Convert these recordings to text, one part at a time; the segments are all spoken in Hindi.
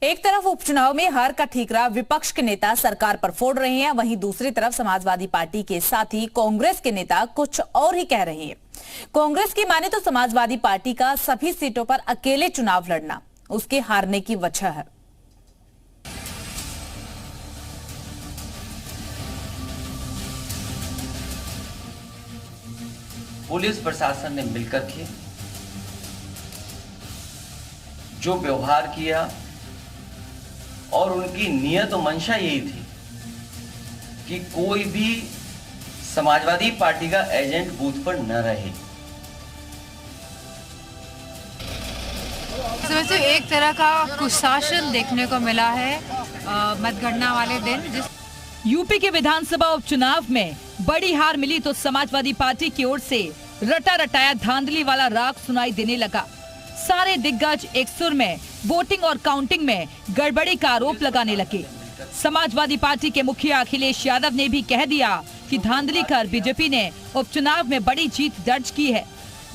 एक तरफ उपचुनाव में हार का ठीकरा विपक्ष के नेता सरकार पर फोड़ रहे हैं, वहीं दूसरी तरफ समाजवादी पार्टी के साथ ही कांग्रेस के नेता कुछ और ही कह रहे हैं। कांग्रेस की माने तो समाजवादी पार्टी का सभी सीटों पर अकेले चुनाव लड़ना उसके हारने की वजह है। पुलिस प्रशासन ने मिलकर के जो व्यवहार किया और उनकी नियत और मंशा यही थी कि कोई भी समाजवादी पार्टी का एजेंट बूथ पर न रहे। तो एक तरह का कुशासन देखने को मिला है मतगणना वाले दिन। यूपी के विधानसभा उपचुनाव में बड़ी हार मिली तो समाजवादी पार्टी की ओर से रटा रटाया धांधली वाला राग सुनाई देने लगा। सारे दिग्गज एक सुर में वोटिंग और काउंटिंग में गड़बड़ी का आरोप लगाने लगे। समाजवादी पार्टी के मुखिया अखिलेश यादव ने भी कह दिया कि धांधली कर बीजेपी ने उपचुनाव में बड़ी जीत दर्ज की है,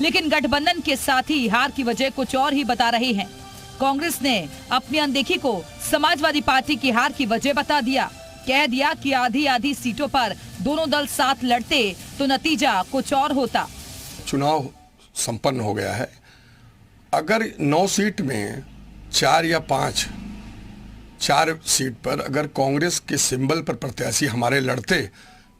लेकिन गठबंधन के साथी हार की वजह कुछ और ही बता रहे हैं। कांग्रेस ने अपनी अनदेखी को समाजवादी पार्टी की हार की वजह बता दिया। कह दिया कि आधी आधी सीटों पर दोनों दल साथ लड़ते तो नतीजा कुछ और होता। चुनाव संपन्न हो गया है। अगर 9 सीट में 4 या 4 सीट पर अगर कांग्रेस के सिंबल पर प्रत्याशी हमारे लड़ते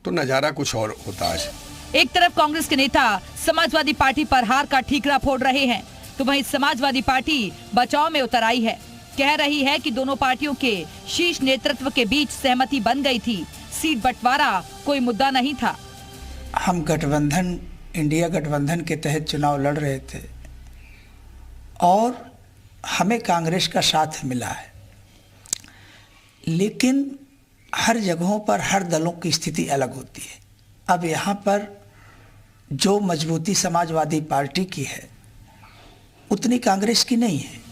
तो नजारा कुछ और होता आज। एक तरफ कांग्रेस के नेता समाजवादी पार्टी पर हार का ठीकरा फोड़ रहे हैं, तो वहीं समाजवादी पार्टी बचाव में उतर आई है। कह रही है कि दोनों पार्टियों के शीर्ष नेतृत्व के बीच सहमति बन गई थी, सीट बंटवारा कोई मुद्दा नहीं था। हम गठबंधन, इंडिया गठबंधन के तहत चुनाव लड़ रहे थे और हमें कांग्रेस का साथ मिला है, लेकिन हर जगहों पर हर दलों की स्थिति अलग होती है। अब यहाँ पर जो मजबूती समाजवादी पार्टी की है उतनी कांग्रेस की नहीं है।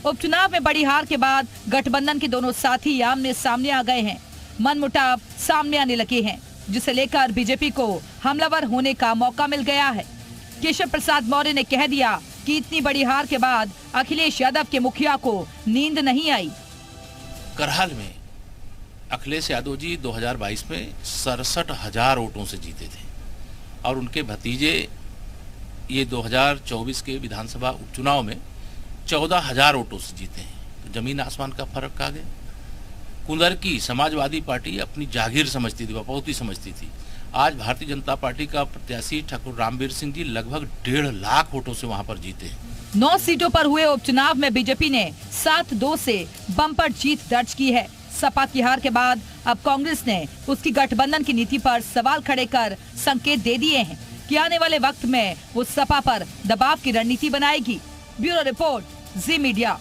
उपचुनाव में बड़ी हार के बाद गठबंधन के दोनों साथी आमने सामने आ गए हैं। मनमुटाव सामने आने लगे हैं, जिसे लेकर बीजेपी को हमलावर होने का मौका मिल गया है। केशव प्रसाद मौर्य ने कह दिया कि इतनी बड़ी हार के बाद अखिलेश यादव के मुखिया को नींद नहीं आई। करहाल में अखिलेश यादव जी 2022 में 67,000 वोटों से जीते थे और उनके भतीजे ये 2024 के विधानसभा उपचुनाव में 14,000 वोटों से जीते हैं। तो जमीन आसमान का फर्क आ गया। कुंदर की समाजवादी पार्टी अपनी जागीर समझती थी, बपौती समझती थी। आज भारतीय जनता पार्टी का प्रत्याशी ठाकुर रामवीर सिंह जी लगभग 1.5 लाख वोटों से वहां पर जीते हैं। 9 सीटों पर हुए उपचुनाव में बीजेपी ने 7-2 से बम्पर जीत दर्ज की है। सपा की हार के बाद अब कांग्रेस ने उसकी गठबंधन की नीति पर सवाल खड़े कर संकेत दे दिए हैं कि आने वाले वक्त में वो सपा पर दबाव की रणनीति बनाएगी। ब्यूरो रिपोर्ट, जी मीडिया।